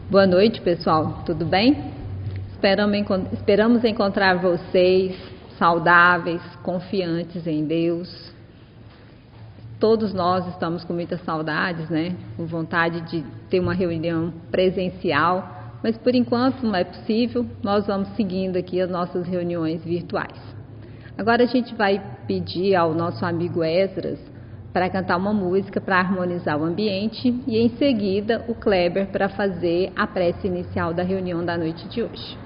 Boa noite, pessoal. Tudo bem? Esperamos encontrar vocês saudáveis, confiantes em Deus. Todos nós estamos com muitas saudades, né? Com vontade de ter uma reunião presencial, mas por enquanto não é possível. Nós vamos seguindo aqui as nossas reuniões virtuais. Agora a gente vai pedir ao nosso amigo Esdras para cantar uma música para harmonizar o ambiente e em seguida o Kleber para fazer a prece inicial da reunião da noite de hoje.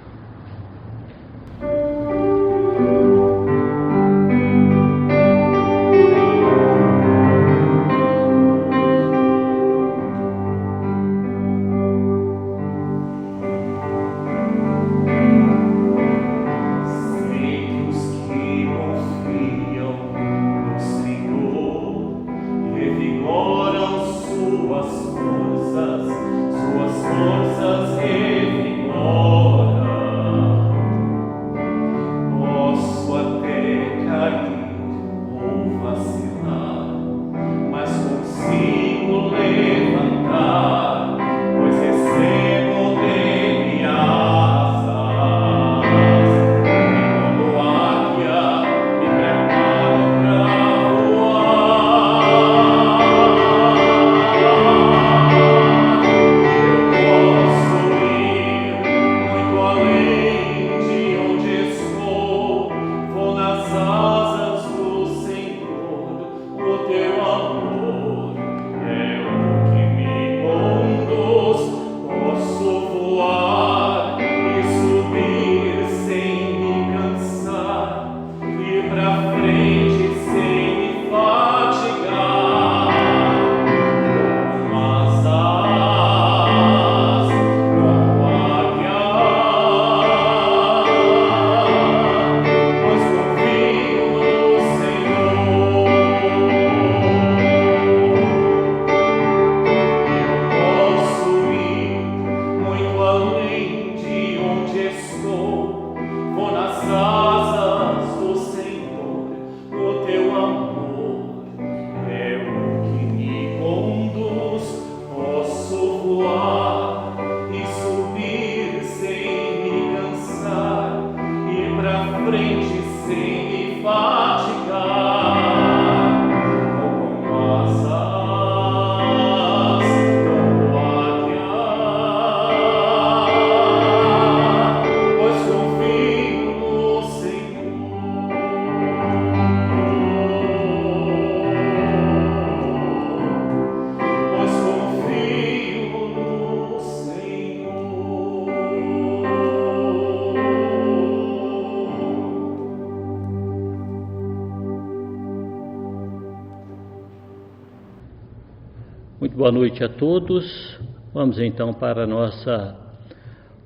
Muito boa noite a todos. Vamos então para a nossa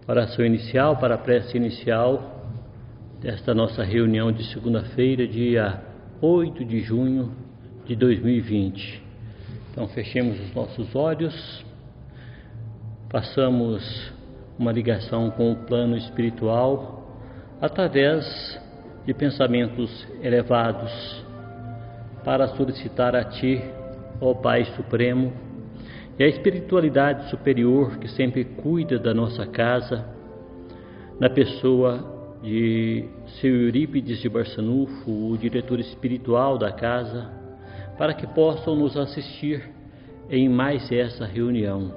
oração inicial, para a prece inicial desta nossa reunião de segunda-feira, dia 8 de junho de 2020. Então fechemos os nossos olhos, façamos uma ligação com o plano espiritual através de pensamentos elevados para solicitar a Ti, ó Pai Supremo, e a espiritualidade superior que sempre cuida da nossa casa, na pessoa de seu Eurípides de Barçanufo, o diretor espiritual da casa, para que possam nos assistir em mais essa reunião.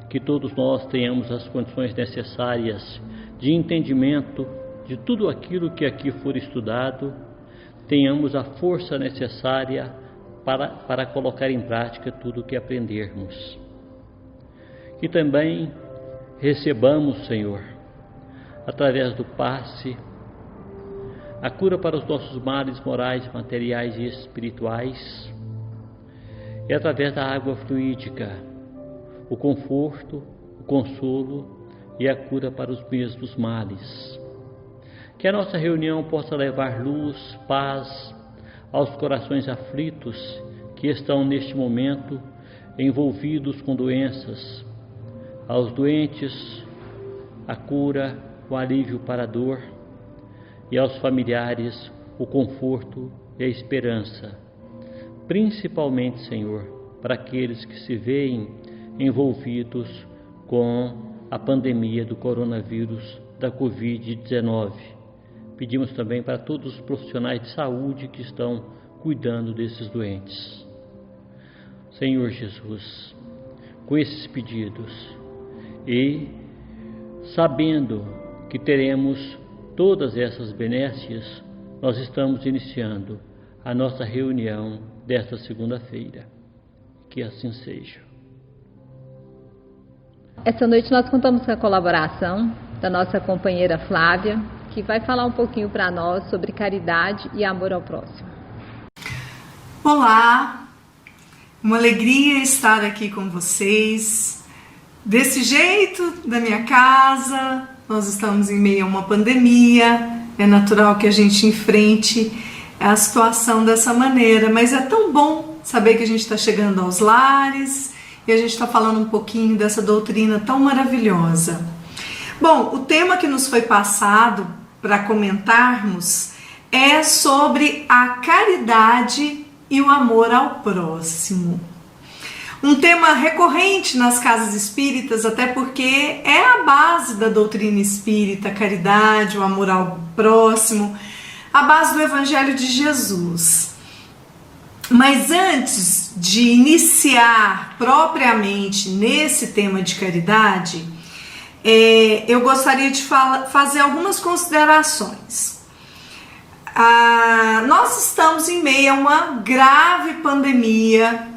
Que todos nós tenhamos as condições necessárias de entendimento de tudo aquilo que aqui for estudado, tenhamos a força necessária para colocar em prática tudo o que aprendermos. Que também recebamos, Senhor, através do passe, a cura para os nossos males morais, materiais e espirituais, e através da água fluídica, o conforto, o consolo e a cura para os mesmos males. Que a nossa reunião possa levar luz, paz aos corações aflitos que estão neste momento envolvidos com doenças, aos doentes a cura, o alívio para a dor, e aos familiares o conforto e a esperança, principalmente, Senhor, para aqueles que se veem envolvidos com a pandemia do coronavírus, da Covid-19. Pedimos também para todos os profissionais de saúde que estão cuidando desses doentes. Senhor Jesus, com esses pedidos e sabendo que teremos todas essas benécias, nós estamos iniciando a nossa reunião desta segunda-feira. Que assim seja. Essa noite nós contamos com a colaboração da nossa companheira Flávia, que vai falar um pouquinho para nós sobre caridade e amor ao próximo. Olá, uma alegria estar aqui com vocês. Desse jeito, da minha casa, nós estamos em meio a uma pandemia, é natural que a gente enfrente a situação dessa maneira, mas é tão bom saber que a gente está chegando aos lares e a gente está falando um pouquinho dessa doutrina tão maravilhosa. Bom, o tema que nos foi passado para comentarmos é sobre a caridade e o amor ao próximo. Um tema recorrente nas casas espíritas, até porque é a base da doutrina espírita, a caridade, o amor ao próximo, a base do Evangelho de Jesus. Mas antes de iniciar propriamente nesse tema de caridade, eu gostaria de fazer algumas considerações. Nós estamos em meio a uma grave pandemia.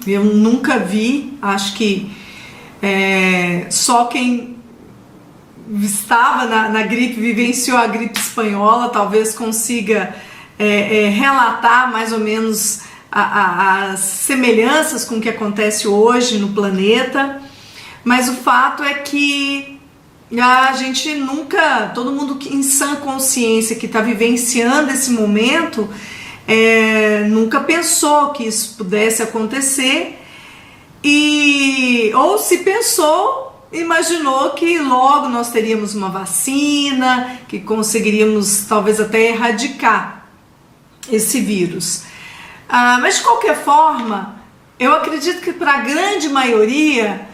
Eu nunca vi, acho que só quem estava na gripe, vivenciou a gripe espanhola, talvez consiga relatar mais ou menos as semelhanças com o que acontece hoje no planeta. Mas o fato é que a gente nunca, todo mundo em sã consciência que está vivenciando esse momento, nunca pensou que isso pudesse acontecer, ou se pensou, imaginou que logo nós teríamos uma vacina, que conseguiríamos talvez até erradicar esse vírus. Mas de qualquer forma, eu acredito que para a grande maioria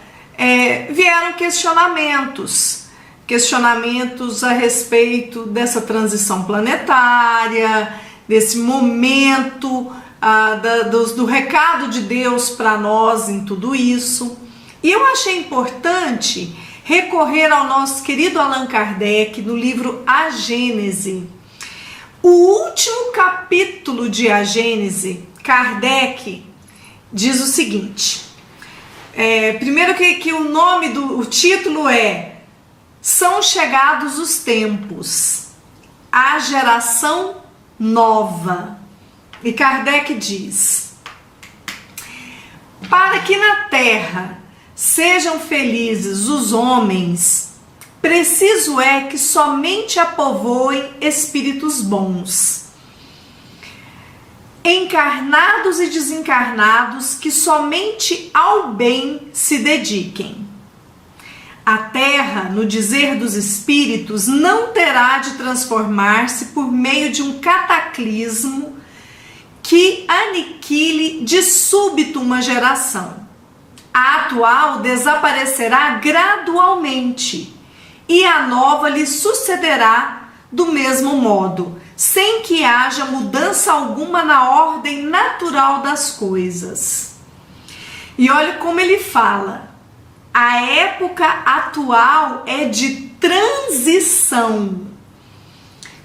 vieram questionamentos a respeito dessa transição planetária, desse momento, do recado de Deus para nós em tudo isso. E eu achei importante recorrer ao nosso querido Allan Kardec no livro A Gênese. O último capítulo de A Gênese, Kardec diz o seguinte. Primeiro que o título São chegados os tempos, a geração nova. E Kardec diz: para que na terra sejam felizes os homens, preciso é que somente a povoem espíritos bons, encarnados e desencarnados, que somente ao bem se dediquem. A terra, no dizer dos espíritos, não terá de transformar-se por meio de um cataclismo que aniquile de súbito uma geração. A atual desaparecerá gradualmente e a nova lhe sucederá do mesmo modo, sem que haja mudança alguma na ordem natural das coisas. E olha como ele fala: a época atual é de transição.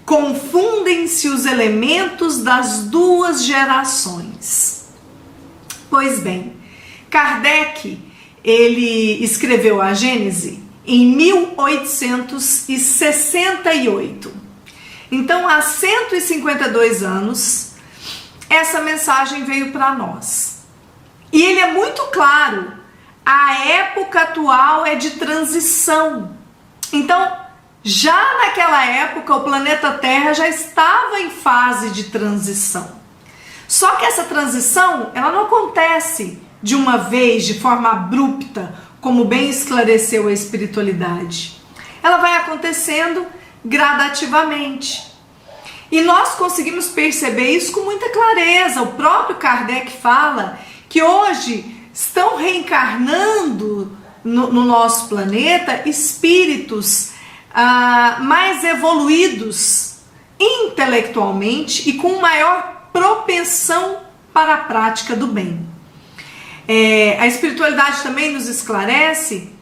Confundem-se os elementos das duas gerações. Pois bem, Kardec, ele escreveu a Gênese em 1868. Então, há 152 anos, essa mensagem veio para nós. E ele é muito claro: a época atual é de transição. Então, já naquela época, o planeta Terra já estava em fase de transição. Só que essa transição, ela não acontece de uma vez, de forma abrupta, como bem esclareceu a espiritualidade. Ela vai acontecendo gradativamente. E nós conseguimos perceber isso com muita clareza. O próprio Kardec fala que hoje estão reencarnando no nosso planeta espíritos mais evoluídos intelectualmente e com maior propensão para a prática do bem. A espiritualidade também nos esclarece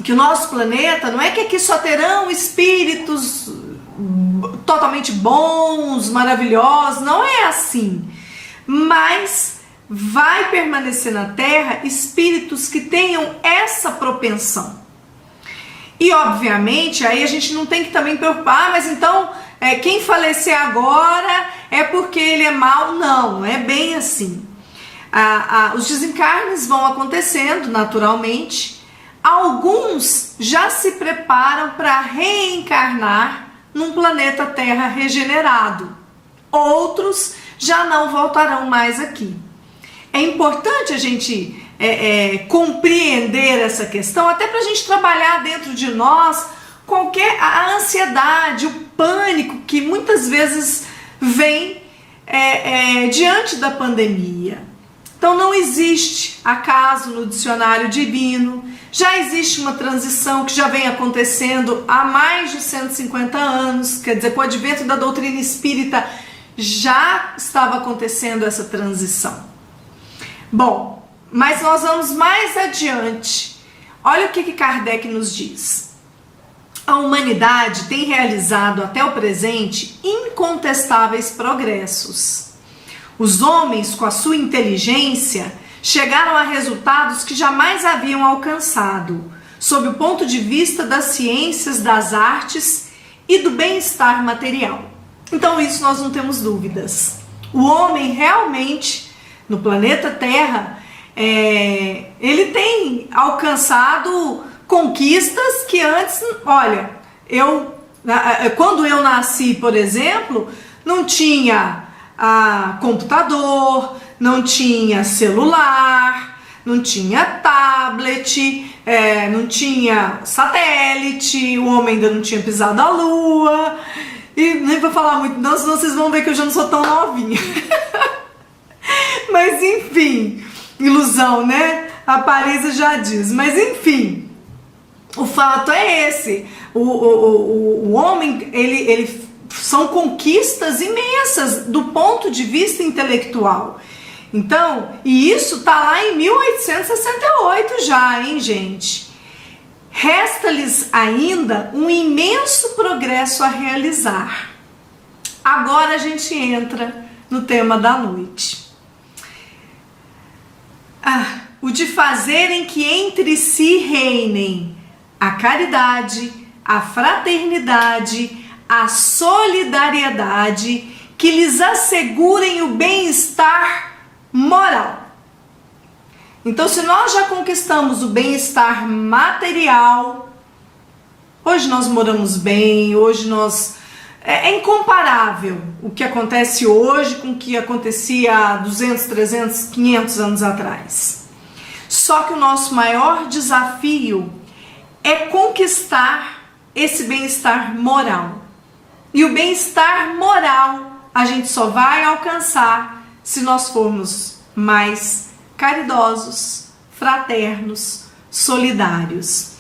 que o nosso planeta não é que aqui só terão espíritos totalmente bons, maravilhosos, não é assim, mas vai permanecer na Terra espíritos que tenham essa propensão. E obviamente aí a gente não tem que também preocupar, mas então quem falecer agora é porque ele é mau. Não é bem assim. Os desencarnes vão acontecendo naturalmente. Alguns já se preparam para reencarnar num planeta Terra regenerado. Outros já não voltarão mais aqui. É importante a gente compreender essa questão, até para a gente trabalhar dentro de nós a ansiedade, o pânico que muitas vezes vem diante da pandemia. Então não existe acaso no dicionário divino, já existe uma transição que já vem acontecendo há mais de 150 anos, quer dizer, com o advento da doutrina espírita já estava acontecendo essa transição. Bom, mas nós vamos mais adiante. Olha o que Kardec nos diz. A humanidade tem realizado até o presente incontestáveis progressos. Os homens, com a sua inteligência, chegaram a resultados que jamais haviam alcançado, sob o ponto de vista das ciências, das artes e do bem-estar material. Então isso nós não temos dúvidas. O homem realmente, no planeta Terra, ele tem alcançado conquistas que antes, olha, quando eu nasci, por exemplo, não tinha computador, não tinha celular, não tinha tablet, não tinha satélite, o homem ainda não tinha pisado na lua, e nem vou falar muito não, senão vocês vão ver que eu já não sou tão novinha. Mas enfim, ilusão, né? A aparência já diz, mas enfim, o fato é esse, o homem, ele são conquistas imensas do ponto de vista intelectual. Então, e isso está lá em 1868 já, hein, gente? Resta-lhes ainda um imenso progresso a realizar. Agora a gente entra no tema da noite. O de fazerem que entre si reinem a caridade, a fraternidade, a solidariedade, que lhes assegurem o bem-estar moral. Então, se nós já conquistamos o bem-estar material, hoje nós moramos bem, hoje é incomparável o que acontece hoje com o que acontecia há 200, 300, 500 anos atrás. Só que o nosso maior desafio é conquistar esse bem-estar moral. E o bem-estar moral a gente só vai alcançar se nós formos mais caridosos, fraternos, solidários.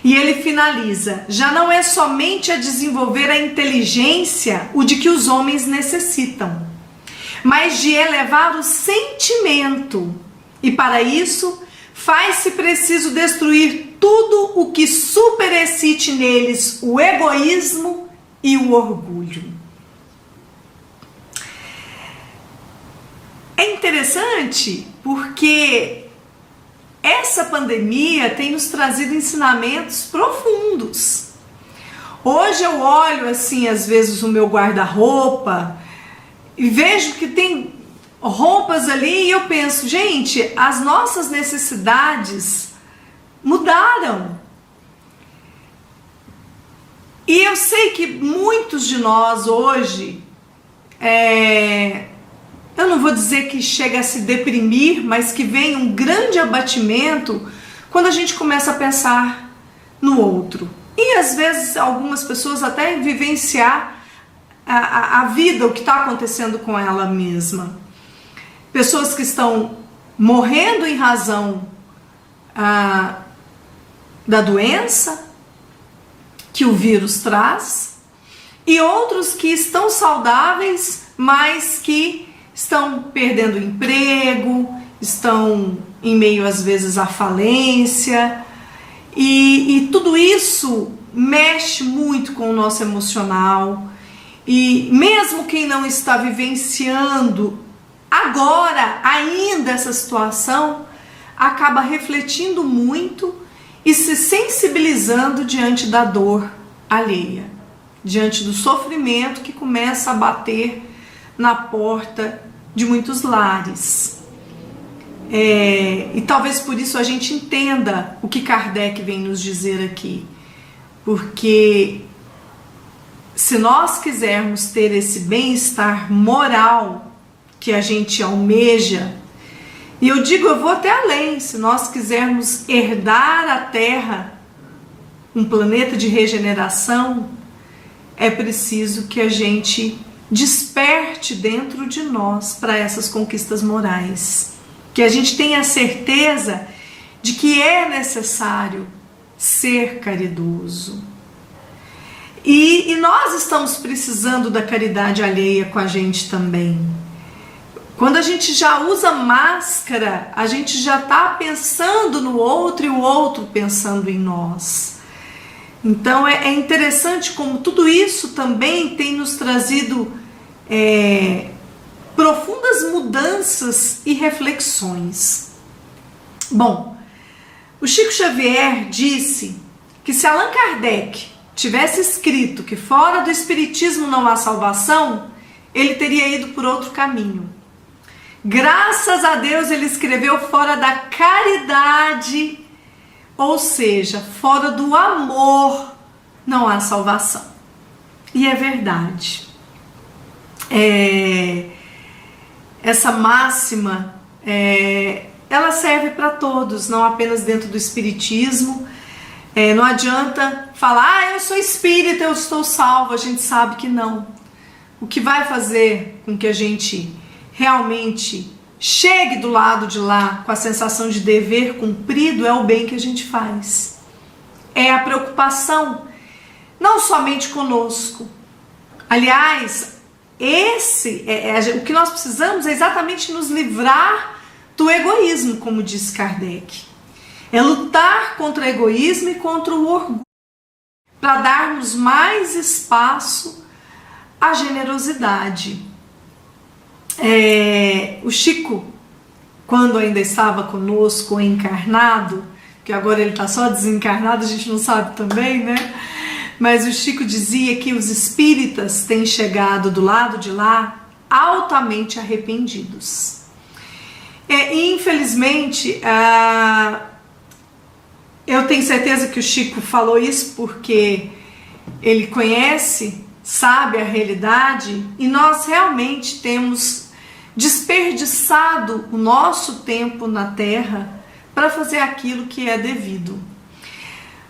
E ele finaliza: já não é somente a desenvolver a inteligência o de que os homens necessitam, mas de elevar o sentimento. E para isso faz-se preciso destruir tudo o que superexcite neles o egoísmo e o orgulho. É interessante porque essa pandemia tem nos trazido ensinamentos profundos. Hoje eu olho assim, às vezes, o meu guarda-roupa e vejo que tem roupas ali e eu penso, gente, as nossas necessidades mudaram. E eu sei que muitos de nós hoje, eu não vou dizer que chega a se deprimir, mas que vem um grande abatimento quando a gente começa a pensar no outro. E às vezes algumas pessoas até vivenciar a vida, o que está acontecendo com ela mesma. Pessoas que estão morrendo em razão da doença que o vírus traz, e outros que estão saudáveis, mas que estão perdendo o emprego, estão em meio às vezes à falência, e tudo isso mexe muito com o nosso emocional. E mesmo quem não está vivenciando agora ainda essa situação, acaba refletindo muito e se sensibilizando diante da dor alheia, diante do sofrimento que começa a bater na porta de muitos lares. E talvez por isso a gente entenda o que Kardec vem nos dizer aqui, porque se nós quisermos ter esse bem-estar moral que a gente almeja, e eu vou até além, se nós quisermos herdar a Terra, um planeta de regeneração, é preciso que a gente desperte dentro de nós para essas conquistas morais, que a gente tenha a certeza de que é necessário ser caridoso. E nós estamos precisando da caridade alheia com a gente também. Quando a gente já usa máscara, a gente já está pensando no outro e o outro pensando em nós. Então é interessante como tudo isso também tem nos trazido profundas mudanças e reflexões. Bom, o Chico Xavier disse que se Allan Kardec tivesse escrito que fora do espiritismo não há salvação, ele teria ido por outro caminho. Graças a Deus ele escreveu fora da caridade, ou seja, fora do amor não há salvação. E é verdade. Essa máxima, ela serve para todos, não apenas dentro do espiritismo. Não adianta falar, eu sou espírita, eu estou salvo. A gente sabe que não. O que vai fazer com que a gente realmente chegue do lado de lá com a sensação de dever cumprido é o bem que a gente faz. É a preocupação, não somente conosco. Aliás, o que nós precisamos é exatamente nos livrar do egoísmo, como diz Kardec. É lutar contra o egoísmo e contra o orgulho, para darmos mais espaço à generosidade. O Chico, quando ainda estava conosco encarnado, que agora ele está só desencarnado, a gente não sabe também, né? Mas o Chico dizia que os espíritas têm chegado do lado de lá altamente arrependidos. E infelizmente, eu tenho certeza que o Chico falou isso porque ele conhece, sabe a realidade, e nós realmente temos desperdiçado o nosso tempo na Terra para fazer aquilo que é devido.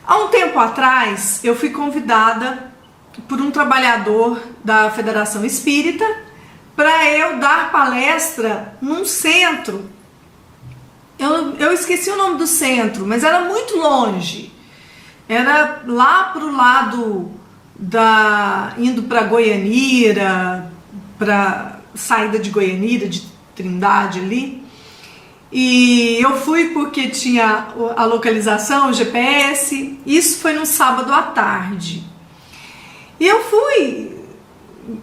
Há um tempo atrás, eu fui convidada por um trabalhador da Federação Espírita para eu dar palestra num centro. Eu esqueci o nome do centro, mas era muito longe. Era lá para o lado indo para Goianira, para saída de Goianira, de Trindade ali. E eu fui porque tinha a localização, o GPS. Isso foi no sábado à tarde. E eu fui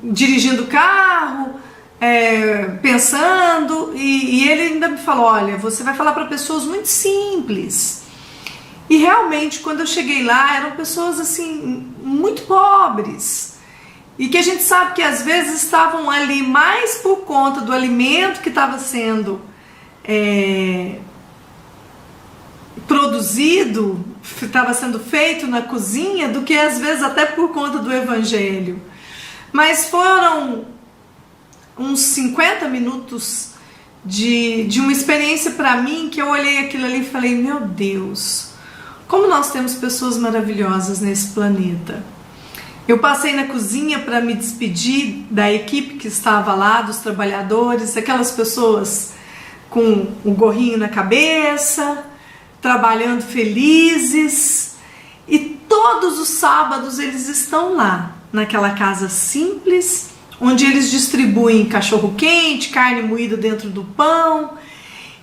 dirigindo o carro, pensando, e ele ainda me falou, olha, você vai falar para pessoas muito simples. E realmente, quando eu cheguei lá, eram pessoas assim, muito pobres, e que a gente sabe que às vezes estavam ali mais por conta do alimento que estava sendo produzido, estava sendo feito na cozinha, do que às vezes até por conta do evangelho. Mas foram uns 50 minutos de uma experiência para mim, que eu olhei aquilo ali e falei, meu Deus, como nós temos pessoas maravilhosas nesse planeta. Eu passei na cozinha para me despedir da equipe que estava lá, dos trabalhadores, aquelas pessoas com o gorrinho na cabeça, trabalhando felizes, e todos os sábados eles estão lá, naquela casa simples, onde eles distribuem cachorro-quente, carne moída dentro do pão,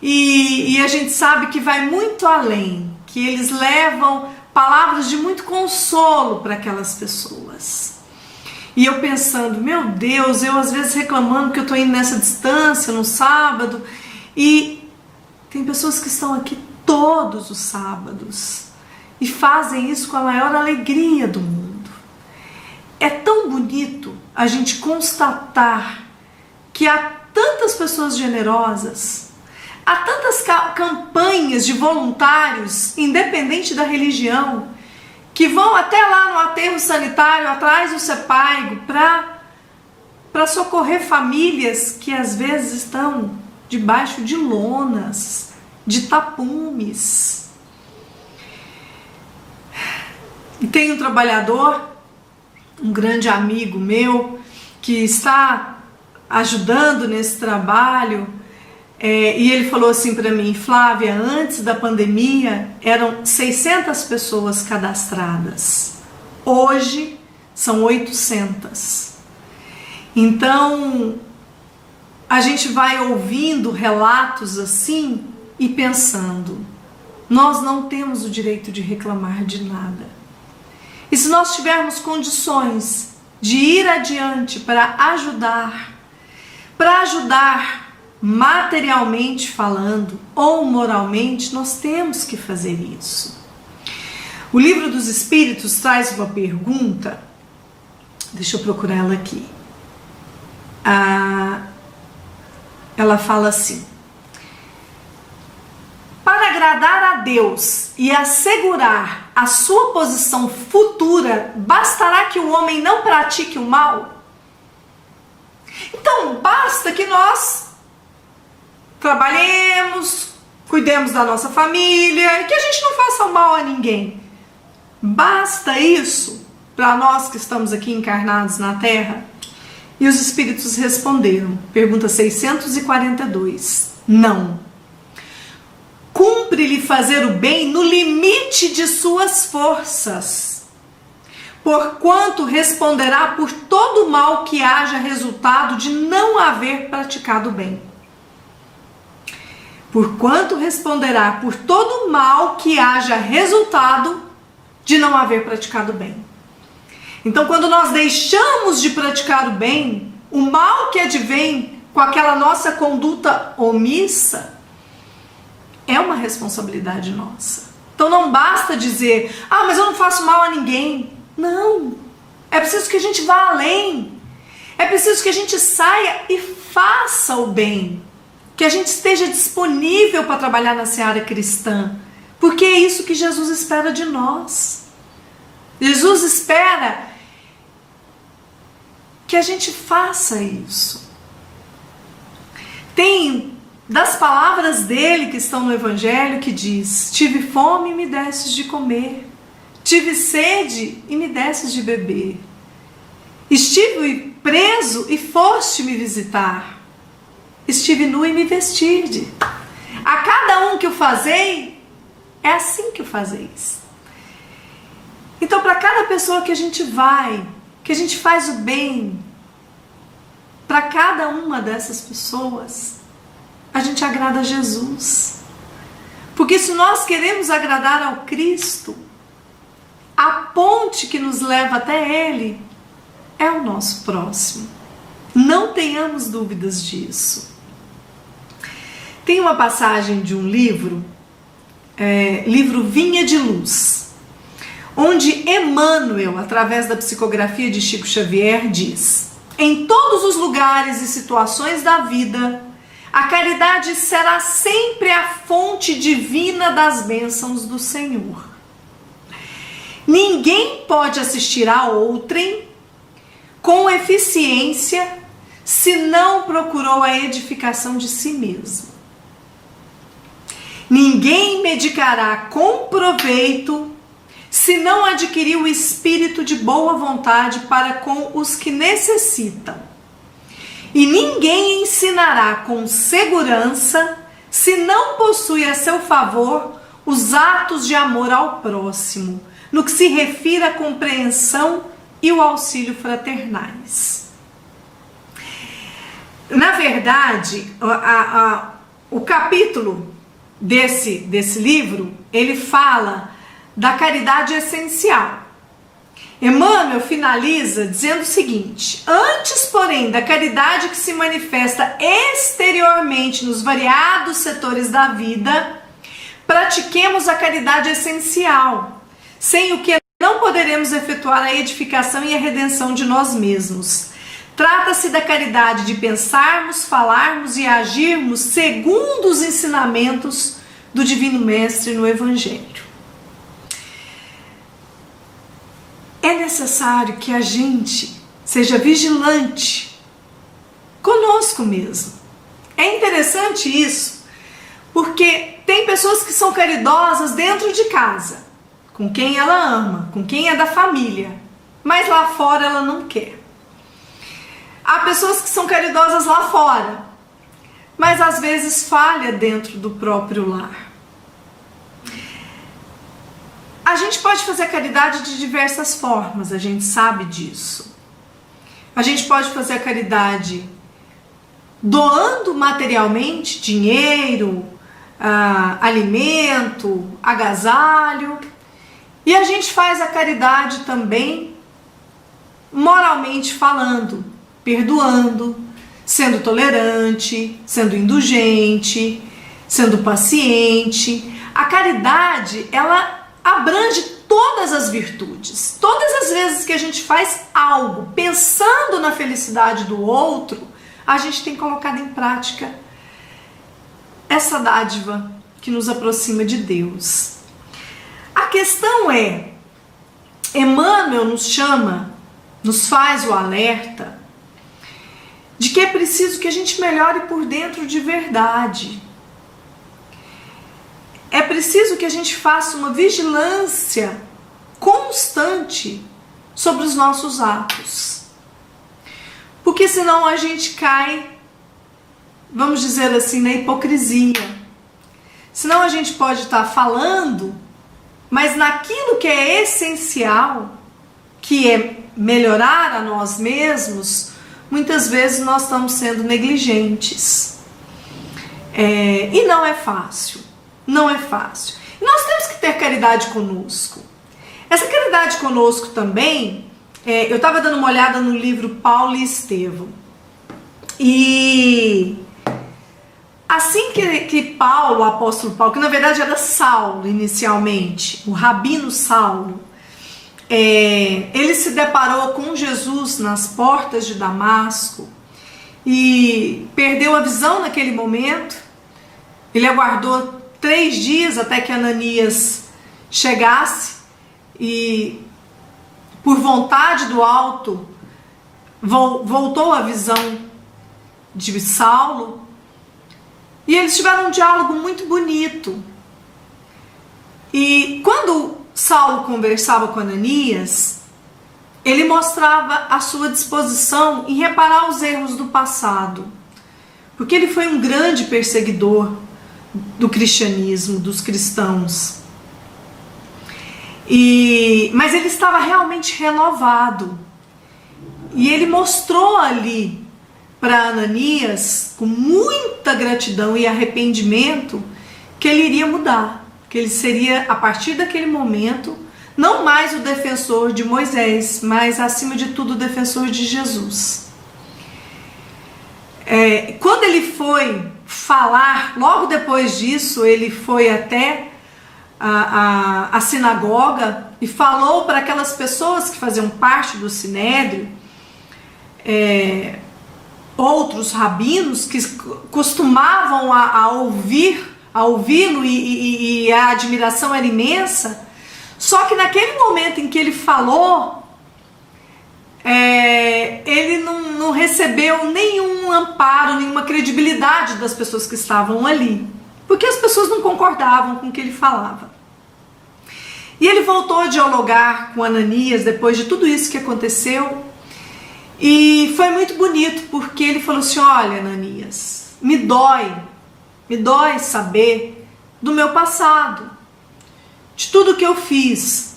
e a gente sabe que vai muito além, que eles levam palavras de muito consolo para aquelas pessoas. E eu pensando, meu Deus, eu às vezes reclamando que eu estou indo nessa distância no sábado, e tem pessoas que estão aqui todos os sábados e fazem isso com a maior alegria do mundo. É tão bonito a gente constatar que há tantas pessoas generosas, há tantas campanhas de voluntários, independente da religião, que vão até lá no aterro sanitário, atrás do Sepaigo, para socorrer famílias que às vezes estão debaixo de lonas, de tapumes. E tem um trabalhador, um grande amigo meu, que está ajudando nesse trabalho, e ele falou assim para mim: Flávia, antes da pandemia eram 600 pessoas cadastradas, hoje são 800. Então a gente vai ouvindo relatos assim e pensando, nós não temos o direito de reclamar de nada. E se nós tivermos condições de ir adiante para ajudar materialmente falando ou moralmente, nós temos que fazer isso. O Livro dos Espíritos traz uma pergunta, deixa eu procurar ela aqui. Ela fala assim: para agradar a Deus e assegurar a sua posição futura, bastará que o homem não pratique o mal? Então, basta que nós trabalhemos, cuidemos da nossa família, que a gente não faça mal a ninguém. Basta isso para nós que estamos aqui encarnados na Terra? E os espíritos responderam, pergunta 642, não. Cumpre-lhe fazer o bem no limite de suas forças, porquanto responderá por todo o mal que haja resultado de não haver praticado o bem. Porquanto responderá por todo o mal que haja resultado de não haver praticado o bem. Então, quando nós deixamos de praticar o bem, o mal que advém com aquela nossa conduta omissa é uma responsabilidade nossa. Então não basta dizer, mas eu não faço mal a ninguém. Não, é preciso que a gente vá além. É preciso que a gente saia e faça o bem. Que a gente esteja disponível para trabalhar na seara cristã. Porque é isso que Jesus espera de nós. Jesus espera que a gente faça isso. Tem das palavras dele que estão no Evangelho que diz: tive fome e me destes de comer, tive sede e me destes de beber, estive preso e foste me visitar, estive nu e me vestirde. A cada um que o fazei, é assim que o fazeis. Então, para cada pessoa que a gente vai, que a gente faz o bem, para cada uma dessas pessoas, a gente agrada a Jesus. Porque se nós queremos agradar ao Cristo, a ponte que nos leva até Ele é o nosso próximo. Não tenhamos dúvidas disso. Tem uma passagem de um livro, livro Vinha de Luz, onde Emmanuel, através da psicografia de Chico Xavier, diz: em todos os lugares e situações da vida, a caridade será sempre a fonte divina das bênçãos do Senhor. Ninguém pode assistir a outrem com eficiência se não procurou a edificação de si mesmo. Ninguém medicará com proveito se não adquirir o espírito de boa vontade para com os que necessitam. E ninguém ensinará com segurança se não possui a seu favor os atos de amor ao próximo, no que se refere à compreensão e o auxílio fraternais. Na verdade, o capítulo desse livro, ele fala da caridade essencial. Emmanuel finaliza dizendo o seguinte: antes, porém, da caridade que se manifesta exteriormente nos variados setores da vida, pratiquemos a caridade essencial, sem o que não poderemos efetuar a edificação e a redenção de nós mesmos. Trata-se da caridade de pensarmos, falarmos e agirmos segundo os ensinamentos do Divino Mestre no Evangelho. É necessário que a gente seja vigilante conosco mesmo. É interessante isso, porque tem pessoas que são caridosas dentro de casa, com quem ela ama, com quem é da família, mas lá fora ela não quer. Há pessoas que são caridosas lá fora, mas às vezes falha dentro do próprio lar. A gente pode fazer caridade de diversas formas, a gente sabe disso. A gente pode fazer a caridade doando materialmente, dinheiro, alimento, agasalho. E a gente faz a caridade também moralmente falando, perdoando, sendo tolerante, sendo indulgente, sendo paciente. A caridade, ela abrange todas as virtudes. Todas as vezes que a gente faz algo pensando na felicidade do outro, a gente tem colocado em prática essa dádiva que nos aproxima de Deus. A questão é, Emmanuel nos faz o alerta de que é preciso que a gente melhore por dentro de verdade. É preciso que a gente faça uma vigilância constante sobre os nossos atos. Porque senão a gente cai, vamos dizer assim, na hipocrisia. Senão a gente pode estar falando, mas naquilo que é essencial, que é melhorar a nós mesmos, muitas vezes nós estamos sendo negligentes. E não é fácil. Não é fácil. Nós temos que ter caridade conosco. Essa caridade conosco também, eu estava dando uma olhada no livro Paulo e Estevão. E assim que Paulo, o apóstolo Paulo, que na verdade era Saulo inicialmente, o rabino Saulo, ele se deparou com Jesus nas portas de Damasco e perdeu a visão naquele momento. Ele aguardou 3 dias até que Ananias chegasse e, por vontade do alto, voltou a visão de Saulo e eles tiveram um diálogo muito bonito. E quando Saulo conversava com Ananias, ele mostrava a sua disposição em reparar os erros do passado, porque ele foi um grande perseguidor do cristianismo, dos cristãos. Mas ele estava realmente renovado. E ele mostrou ali para Ananias, com muita gratidão e arrependimento, que ele iria mudar, que ele seria, a partir daquele momento, não mais o defensor de Moisés, mas acima de tudo o defensor de Jesus. Quando ele foi falar, logo depois disso, ele foi até a sinagoga e falou para aquelas pessoas que faziam parte do sinédrio, outros rabinos que costumavam a ouvi-lo e a admiração era imensa. Só que naquele momento em que ele falou, ele não recebeu nenhum amparo, nenhuma credibilidade das pessoas que estavam ali, porque as pessoas não concordavam com o que ele falava. E ele voltou a dialogar com Ananias depois de tudo isso que aconteceu, e foi muito bonito, porque ele falou assim: olha, Ananias, me dói saber do meu passado, de tudo que eu fiz.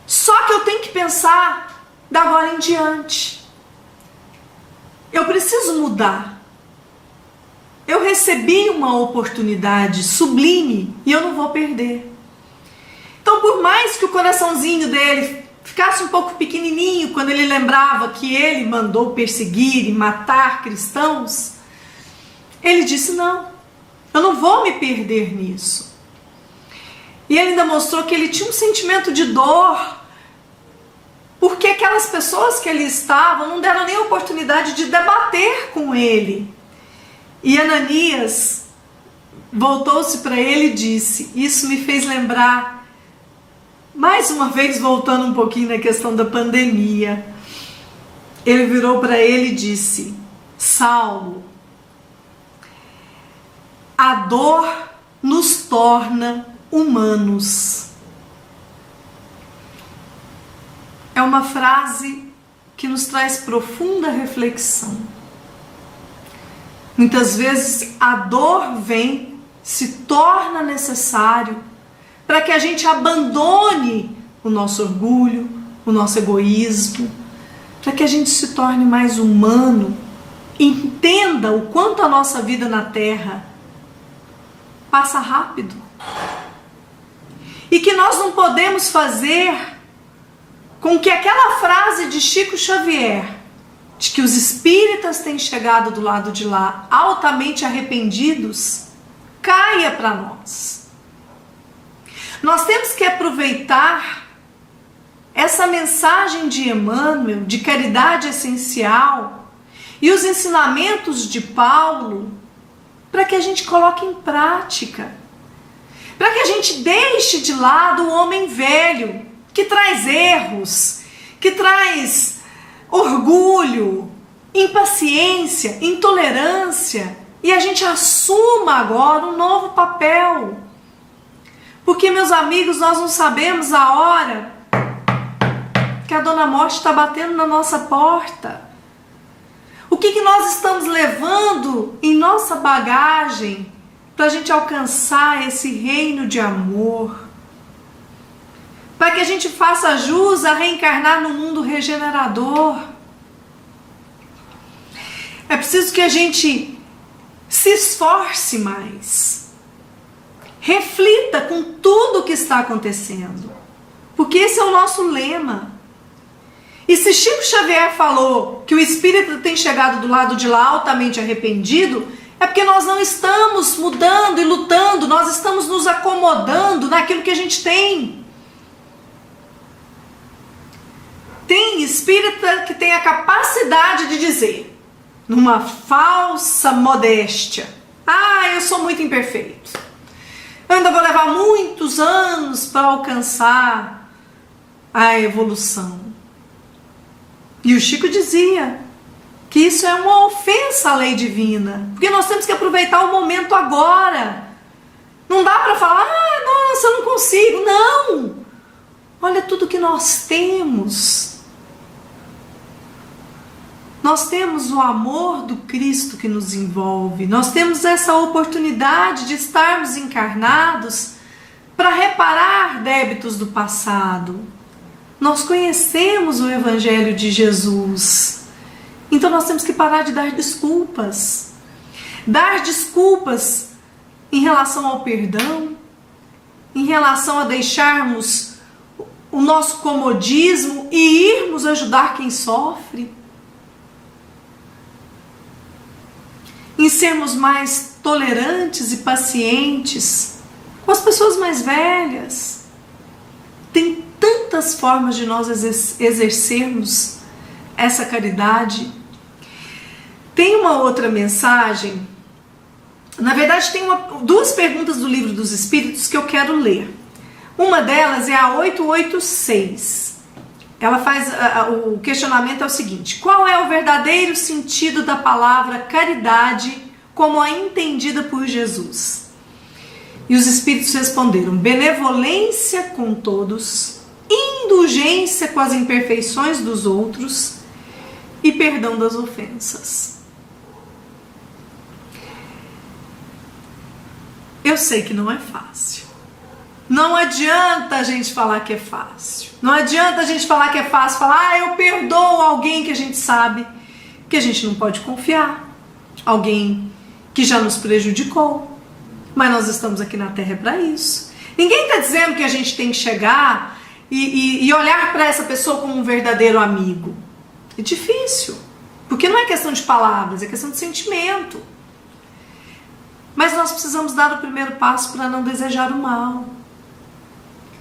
Só que eu tenho que pensar da agora em diante. Eu preciso mudar. Eu recebi uma oportunidade sublime e eu não vou perder. Então, por mais que o coraçãozinho dele ficasse um pouco pequenininho quando ele lembrava que ele mandou perseguir e matar cristãos, ele disse: não, eu não vou me perder nisso. E ele ainda mostrou que ele tinha um sentimento de dor, porque aquelas pessoas que ali estavam não deram nem a oportunidade de debater com ele. E Ananias voltou-se para ele e disse: isso me fez lembrar, mais uma vez voltando um pouquinho na questão da pandemia, ele virou para ele e disse: Saulo, a dor nos torna humanos. É uma frase que nos traz profunda reflexão. Muitas vezes a dor vem, se torna necessário para que a gente abandone o nosso orgulho, o nosso egoísmo, para que a gente se torne mais humano, entenda o quanto a nossa vida na Terra passa rápido e que nós não podemos fazer com que aquela frase de Chico Xavier, de que os espíritas têm chegado do lado de lá altamente arrependidos, caia para nós. Nós temos que aproveitar essa mensagem de Emmanuel, de caridade essencial, e os ensinamentos de Paulo, para que a gente coloque em prática, para que a gente deixe de lado o homem velho, que traz erros, que traz orgulho, impaciência, intolerância, e a gente assuma agora um novo papel. Porque, meus amigos, nós não sabemos a hora que a Dona Morte está batendo na nossa porta. O que nós estamos levando em nossa bagagem para a gente alcançar esse reino de amor, para que a gente faça jus a reencarnar no mundo regenerador. É preciso que a gente se esforce mais, reflita com tudo o que está acontecendo, porque esse é o nosso lema. E se Chico Xavier falou que o espírito tem chegado do lado de lá altamente arrependido, é porque nós não estamos mudando e lutando, nós estamos nos acomodando naquilo que a gente tem. Tem espírita que tem a capacidade de dizer, numa falsa modéstia: ah, eu sou muito imperfeito, eu ainda vou levar muitos anos para alcançar a evolução. E o Chico dizia que isso é uma ofensa à lei divina, porque nós temos que aproveitar o momento agora. Não dá para falar: ah, nossa, eu não consigo. Não! Olha tudo que nós temos. Nós temos o amor do Cristo que nos envolve. Nós temos essa oportunidade de estarmos encarnados para reparar débitos do passado. Nós conhecemos o Evangelho de Jesus. Então nós temos que parar de dar desculpas. Dar desculpas em relação ao perdão, em relação a deixarmos o nosso comodismo e irmos ajudar quem sofre. Em sermos mais tolerantes e pacientes com as pessoas mais velhas. Tem tantas formas de nós exercermos essa caridade. Tem uma outra mensagem, na verdade tem duas perguntas do Livro dos Espíritos que eu quero ler. Uma delas é a 886. Ela faz, o questionamento é o seguinte: qual é o verdadeiro sentido da palavra caridade como a entendida por Jesus? E os Espíritos responderam: benevolência com todos, indulgência com as imperfeições dos outros e perdão das ofensas. Eu sei que não é fácil. Não adianta a gente falar que é fácil. Não adianta a gente falar que é fácil, falar, eu perdoo alguém que a gente sabe que a gente não pode confiar. Alguém que já nos prejudicou. Mas nós estamos aqui na Terra para isso. Ninguém está dizendo que a gente tem que chegar e olhar para essa pessoa como um verdadeiro amigo. É difícil. Porque não é questão de palavras, é questão de sentimento. Mas nós precisamos dar o primeiro passo para não desejar o mal.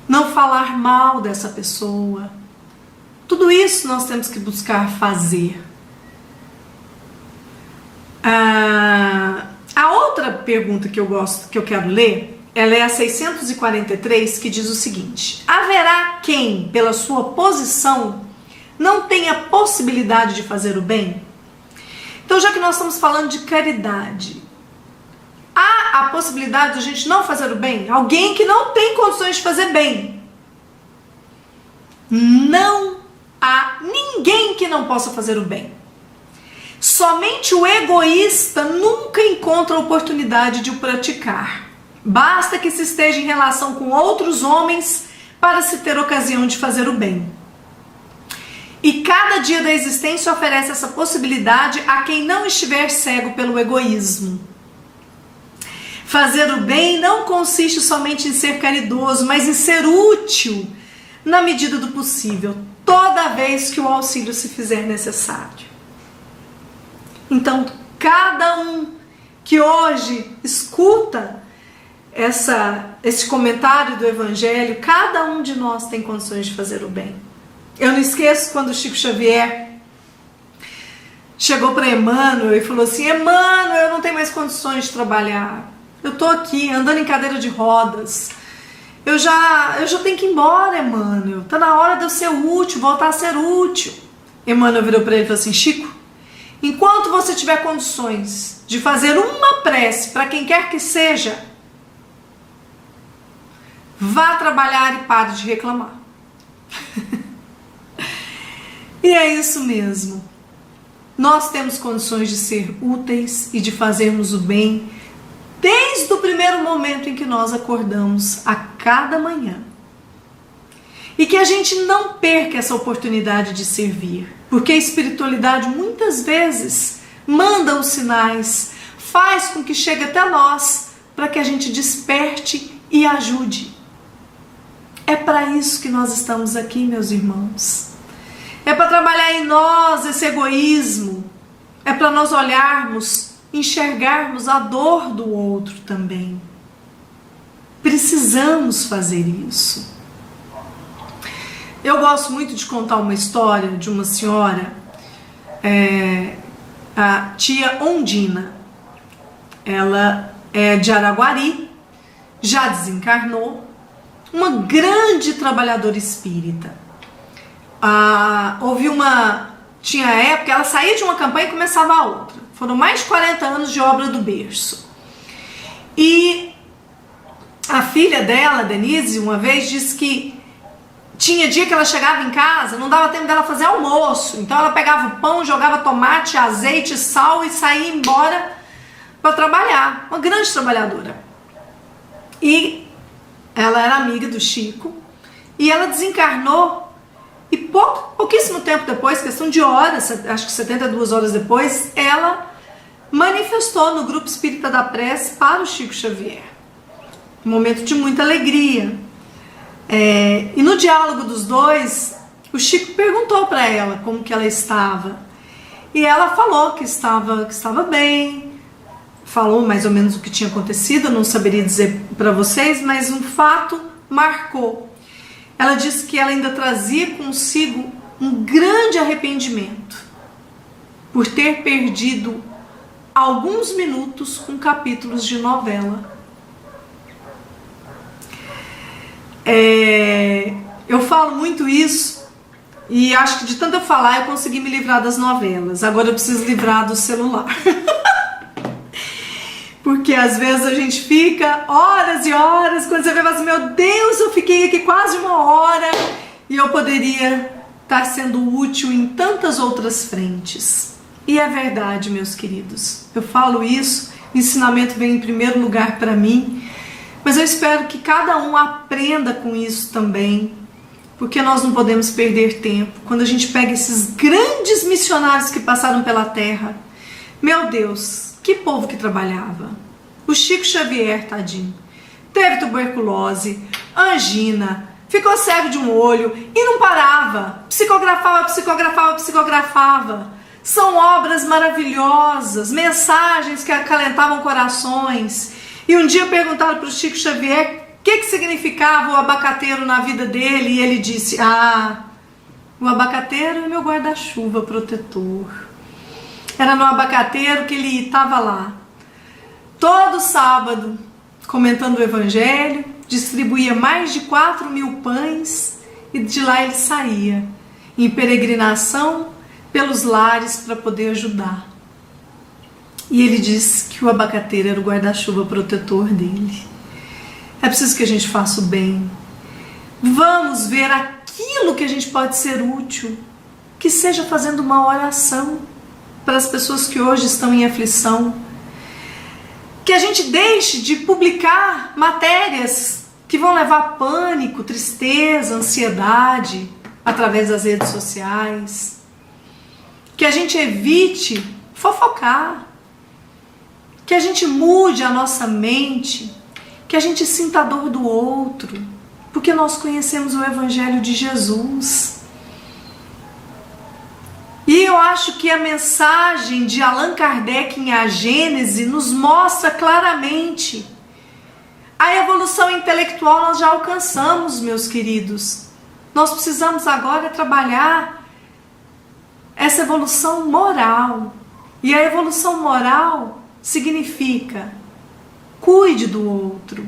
Não falar mal dessa pessoa. Tudo isso nós temos que buscar fazer. A outra pergunta que eu quero ler, ela é a 643, que diz o seguinte: haverá quem, pela sua posição, não tenha possibilidade de fazer o bem? Então, já que nós estamos falando de caridade, há a possibilidade de a gente não fazer o bem? Alguém que não tem condições de fazer bem. Não há ninguém que não possa fazer o bem. Somente o egoísta nunca encontra a oportunidade de o praticar. Basta que se esteja em relação com outros homens para se ter ocasião de fazer o bem. E cada dia da existência oferece essa possibilidade a quem não estiver cego pelo egoísmo. Fazer o bem não consiste somente em ser caridoso, mas em ser útil na medida do possível, toda vez que o auxílio se fizer necessário. Então, cada um que hoje escuta esse comentário do Evangelho, cada um de nós tem condições de fazer o bem. Eu não esqueço quando o Chico Xavier chegou para Emmanuel e falou assim: Emmanuel, eu não tenho mais condições de trabalhar. Eu estou aqui andando em cadeira de rodas. Eu já tenho que ir embora, Emmanuel. Está na hora de eu ser útil, voltar a ser útil. Emmanuel virou para ele e falou assim: Chico, enquanto você tiver condições de fazer uma prece para quem quer que seja, vá trabalhar e pare de reclamar. E é isso mesmo. Nós temos condições de ser úteis e de fazermos o bem desde o primeiro momento em que nós acordamos a cada manhã. E que a gente não perca essa oportunidade de servir, porque a espiritualidade muitas vezes manda os sinais, faz com que chegue até nós para que a gente desperte e ajude. É para isso que nós estamos aqui, meus irmãos. É para trabalhar em nós esse egoísmo. É para nós olharmos, enxergarmos a dor do outro também. Precisamos fazer isso. Eu gosto muito de contar uma história de uma senhora, a tia Ondina. Ela é de Araguari, já desencarnou, uma grande trabalhadora espírita. Tinha época, ela saía de uma campanha e começava a outra. Foram mais de 40 anos de obra do berço. E a filha dela, Denise, uma vez disse que tinha dia que ela chegava em casa, não dava tempo dela fazer almoço. Então ela pegava o pão, jogava tomate, azeite, sal e saía embora para trabalhar. Uma grande trabalhadora. E ela era amiga do Chico. E ela desencarnou. E pouquíssimo tempo depois, questão de horas, acho que 72 horas depois, ela manifestou no Grupo Espírita da Prece para o Chico Xavier. Um momento de muita alegria. E no diálogo dos dois, o Chico perguntou para ela como que ela estava. E ela falou que estava bem, falou mais ou menos o que tinha acontecido, eu não saberia dizer para vocês, mas um fato marcou. Ela disse que ela ainda trazia consigo um grande arrependimento por ter perdido alguns minutos com capítulos de novela. Eu falo muito isso e acho que de tanto eu falar eu consegui me livrar das novelas. Agora eu preciso livrar do celular. Porque às vezes a gente fica horas e horas, quando você vê, assim, meu Deus, eu fiquei aqui quase uma hora e eu poderia estar sendo útil em tantas outras frentes. E é verdade, meus queridos. Eu falo isso, o ensinamento vem em primeiro lugar para mim, mas Mas eu espero que cada um aprenda com isso também, porque nós não podemos perder tempo. Quando a gente pega esses grandes missionários que passaram pela terra, meu Deus, que povo que trabalhava. O Chico Xavier, tadinho, teve tuberculose, angina, ficou cego de um olho e não parava. Psicografava. São obras maravilhosas, mensagens que acalentavam corações. E um dia perguntaram para o Chico Xavier o que significava o abacateiro na vida dele, e ele disse: o abacateiro é meu guarda-chuva protetor. Era no abacateiro que ele estava lá, todo sábado, comentando o Evangelho, distribuía mais de 4.000 pães, e de lá ele saía, em peregrinação pelos lares para poder ajudar. E ele disse que o abacateiro era o guarda-chuva protetor dele. É preciso que a gente faça o bem. Vamos ver aquilo que a gente pode ser útil, que seja fazendo uma oração para as pessoas que hoje estão em aflição. Que a gente deixe de publicar matérias que vão levar pânico, tristeza, ansiedade através das redes sociais. Que a gente evite fofocar. Que a gente mude a nossa mente, que a gente sinta a dor do outro, porque nós conhecemos o Evangelho de Jesus. E eu acho que a mensagem de Allan Kardec em A Gênese nos mostra claramente. A evolução intelectual nós já alcançamos, meus queridos. Nós precisamos agora trabalhar essa evolução moral. E a evolução moral significa: cuide do outro,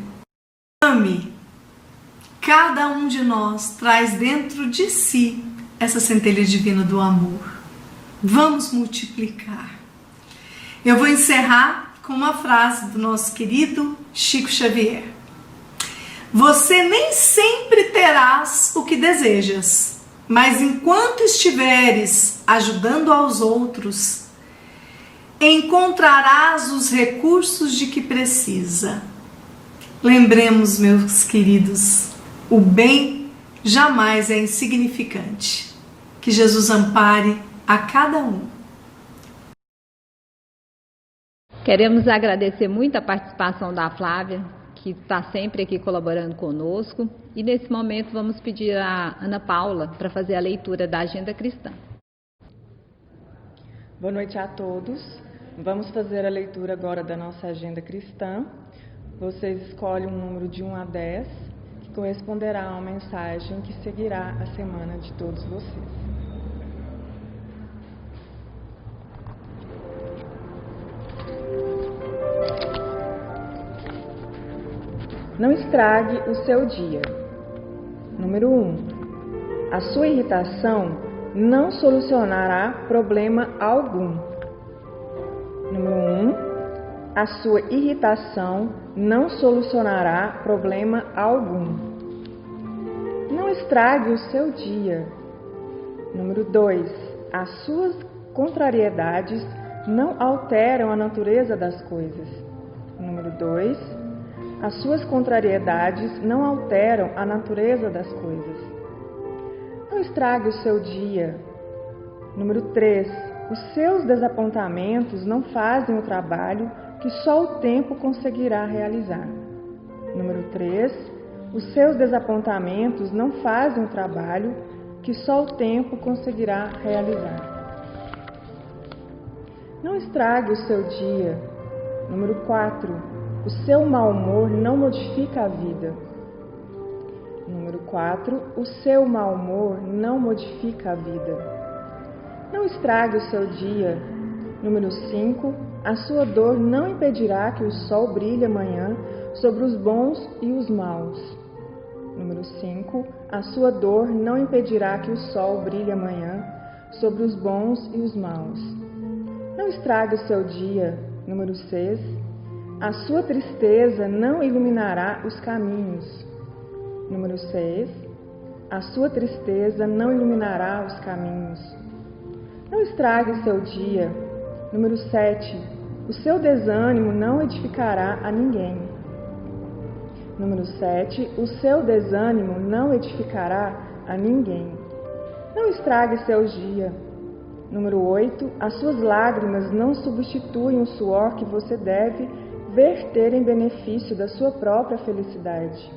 ame. Cada um de nós traz dentro de si essa centelha divina do amor. Vamos multiplicar. Eu vou encerrar com uma frase do nosso querido Chico Xavier: você nem sempre terás o que desejas, mas enquanto estiveres ajudando aos outros, encontrarás os recursos de que precisa. Lembremos, meus queridos, o bem jamais é insignificante. Que Jesus ampare a cada um. Queremos agradecer muito a participação da Flávia, que está sempre aqui colaborando conosco. E nesse momento vamos pedir a Ana Paula para fazer a leitura da Agenda Cristã. Boa noite a todos. Vamos fazer a leitura agora da nossa Agenda Cristã. Vocês escolhem um número de 1 a 10, que corresponderá a uma mensagem que seguirá a semana de todos vocês. Não estrague o seu dia. Número 1. A sua irritação não solucionará problema algum. Número 1. A sua irritação não solucionará problema algum. Não estrague o seu dia. Número 2. As suas contrariedades não alteram a natureza das coisas. Número 2. As suas contrariedades não alteram a natureza das coisas. Não estrague o seu dia. Número 3. Os seus desapontamentos não fazem o trabalho que só o tempo conseguirá realizar. Número 3. Os seus desapontamentos não fazem o trabalho que só o tempo conseguirá realizar. Não estrague o seu dia. Número 4. O seu mau humor não modifica a vida. Número 4. O seu mau humor não modifica a vida. Não estrague o seu dia. Número 5. A sua dor não impedirá que o sol brilhe amanhã sobre os bons e os maus. Número 5. A sua dor não impedirá que o sol brilhe amanhã sobre os bons e os maus. Não estrague o seu dia. Número 6. A sua tristeza não iluminará os caminhos. Número 6. A sua tristeza não iluminará os caminhos. Não estrague seu dia. Número 7. O seu desânimo não edificará a ninguém. Número 7, o seu desânimo não edificará a ninguém. Não estrague seu dia. Número 8, as suas lágrimas não substituem o suor que você deve verter em benefício da sua própria felicidade.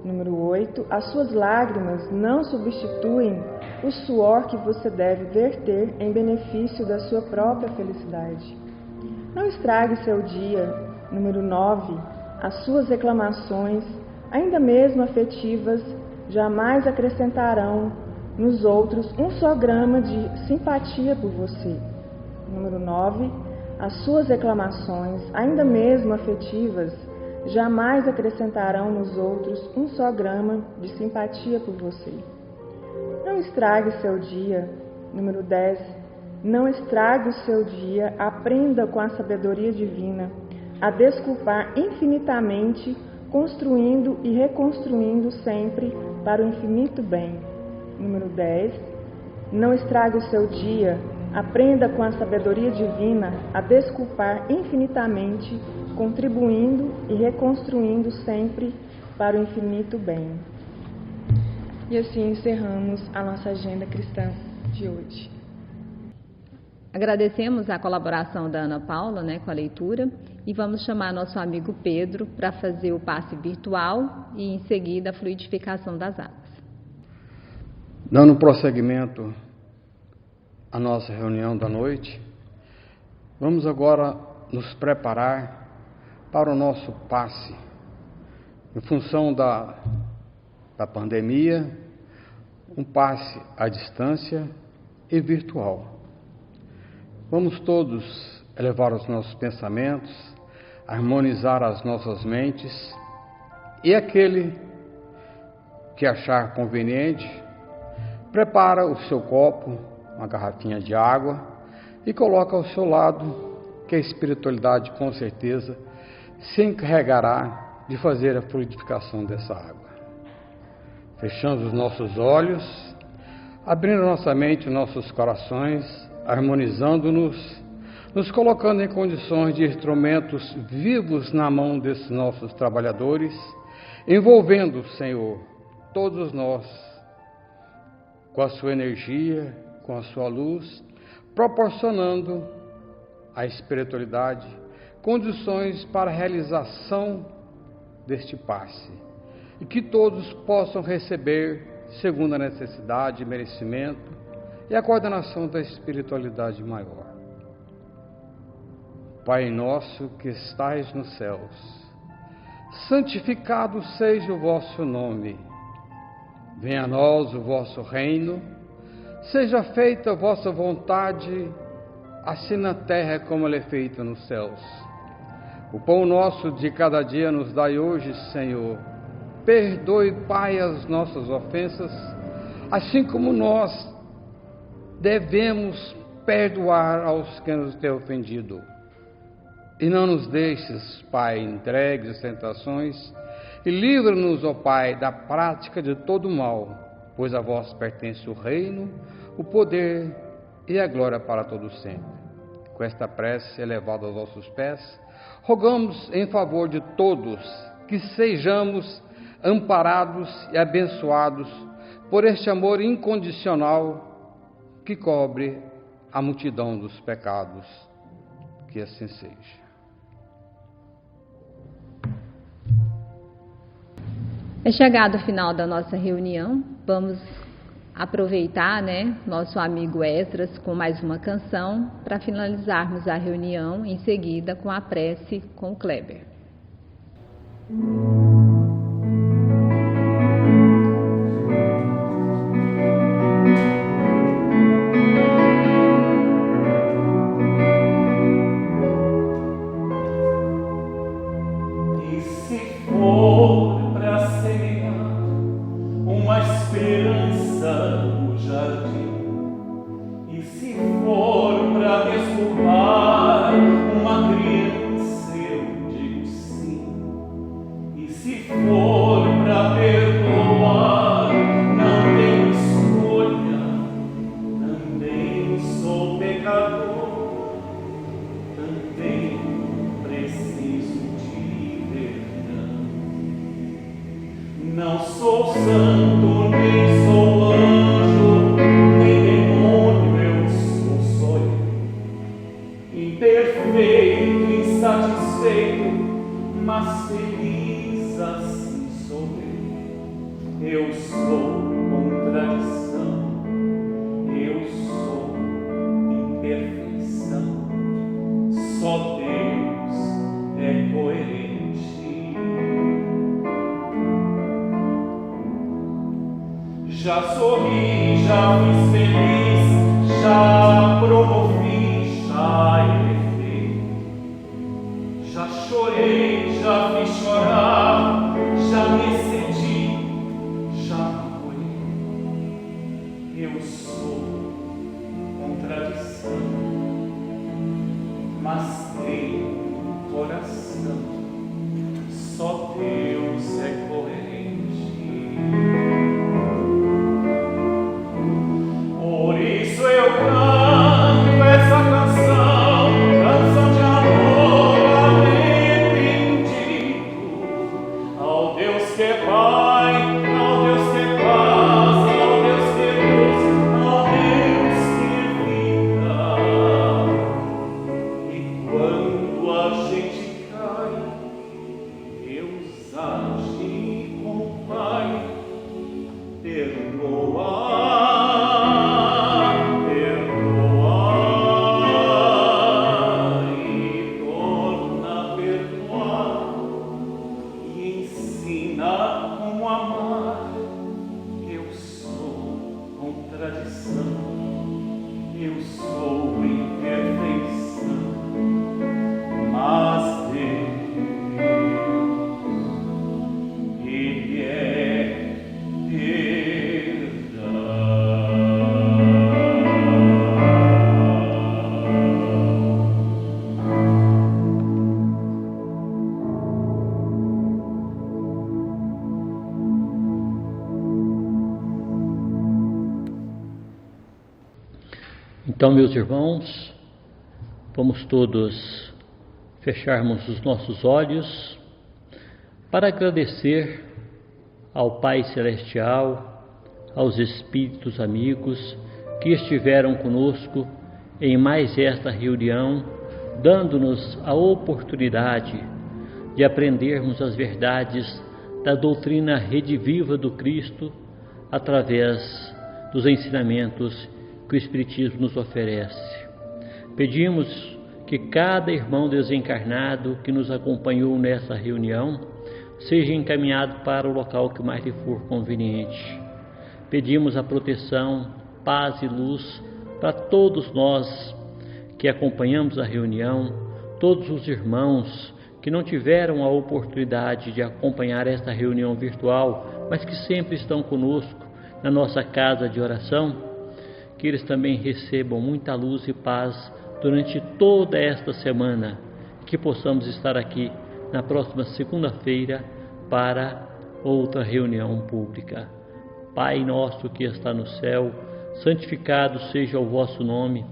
Número 8, as suas lágrimas não substituem o suor que você deve verter em benefício da sua própria felicidade. Não estrague seu dia. Número 9, as suas reclamações, ainda mesmo afetivas, jamais acrescentarão nos outros um só grama de simpatia por você. Número 9, as suas reclamações, ainda mesmo afetivas, jamais acrescentarão nos outros um só grama de simpatia por você. Não estrague seu dia. Número 10, não estrague o seu dia, aprenda com a sabedoria divina a desculpar infinitamente, construindo e reconstruindo sempre para o infinito bem. Número 10, não estrague o seu dia, aprenda com a sabedoria divina a desculpar infinitamente, contribuindo e reconstruindo sempre para o infinito bem. E assim encerramos a nossa agenda cristã de hoje. Agradecemos a colaboração da Ana Paula, com a leitura, e vamos chamar nosso amigo Pedro para fazer o passe virtual e em seguida a fluidificação das águas. Dando prosseguimento à nossa reunião da noite, vamos agora nos preparar para o nosso passe, em função da pandemia, um passe à distância e virtual. Vamos todos elevar os nossos pensamentos, harmonizar as nossas mentes, e aquele que achar conveniente, prepara o seu copo, uma garrafinha de água e coloca ao seu lado, que a espiritualidade com certeza se encarregará de fazer a fluidificação dessa água. Fechando os nossos olhos, abrindo nossa mente e nossos corações, harmonizando-nos, nos colocando em condições de instrumentos vivos na mão desses nossos trabalhadores, envolvendo, Senhor, todos nós com a sua energia, com a sua luz, proporcionando à espiritualidade condições para a realização deste passe, e que todos possam receber segundo a necessidade e merecimento e a coordenação da espiritualidade maior. Pai nosso que estais nos céus, santificado seja o vosso nome. Venha a nós o vosso reino, seja feita a vossa vontade, assim na terra como ela é feita nos céus. O pão nosso de cada dia nos dai hoje, Senhor. Perdoe, Pai, as nossas ofensas, assim como nós devemos perdoar aos que nos têm ofendido. E não nos deixes, Pai, entregues às tentações, e livra-nos, ó Pai, da prática de todo mal, pois a vós pertence o reino, o poder e a glória para todo sempre. Com esta prece elevada aos vossos pés, rogamos em favor de todos que sejamos amparados e abençoados por este amor incondicional que cobre a multidão dos pecados. Que assim seja. É chegado o final da nossa reunião, vamos aproveitar, nosso amigo Esdras com mais uma canção para finalizarmos a reunião, em seguida com a prece com o Kleber. E se sou santo, nem sou anjo, nem demônio, eu sou eu. Imperfeito, insatisfeito, mas feliz assim sou eu. Eu sou contradição, eu sou imperfeição. Só Deus é coerente. Já sorri, já fiz feliz, já promovi, já elevei. Já chorei, já fiz chorar, já me excedi, já acolhi. Eu sou contradição, mas tenho coração. Só Deus é coerente. Por isso eu canto essa canção, canção de amor arrependido, ao Deus que é Pai, ao Deus que é paz, ao Deus que é luz, ao Deus que é vida. E quando a gente cai, Deus age como Pai, perdoa. Eu sou imperfeição, mas Deus, Ele é perdão. Então, meus irmãos, vamos todos fecharmos os nossos olhos para agradecer ao Pai Celestial, aos Espíritos amigos que estiveram conosco em mais esta reunião, dando-nos a oportunidade de aprendermos as verdades da doutrina rediviva do Cristo através dos ensinamentos que o Espiritismo nos oferece. Pedimos que cada irmão desencarnado que nos acompanhou nessa reunião seja encaminhado para o local que mais lhe for conveniente. Pedimos a proteção, paz e luz para todos nós que acompanhamos a reunião, todos os irmãos que não tiveram a oportunidade de acompanhar esta reunião virtual, mas que sempre estão conosco na nossa casa de oração, que eles também recebam muita luz e paz durante toda esta semana, que possamos estar aqui na próxima segunda-feira para outra reunião pública. Pai nosso que está no céu, santificado seja o vosso nome,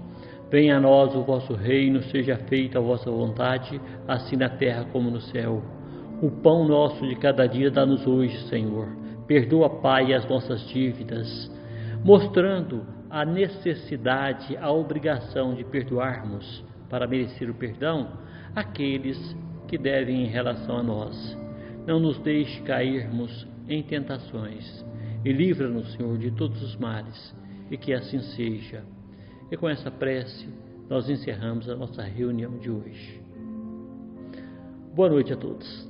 venha a nós o vosso reino, seja feita a vossa vontade, assim na terra como no céu. O pão nosso de cada dia dá-nos hoje, Senhor. Perdoa, Pai, as nossas dívidas, mostrando a necessidade, a obrigação de perdoarmos para merecer o perdão aqueles que devem em relação a nós. Não nos deixe cairmos em tentações e livra-nos, Senhor, de todos os males, e que assim seja. E com essa prece nós encerramos a nossa reunião de hoje. Boa noite a todos.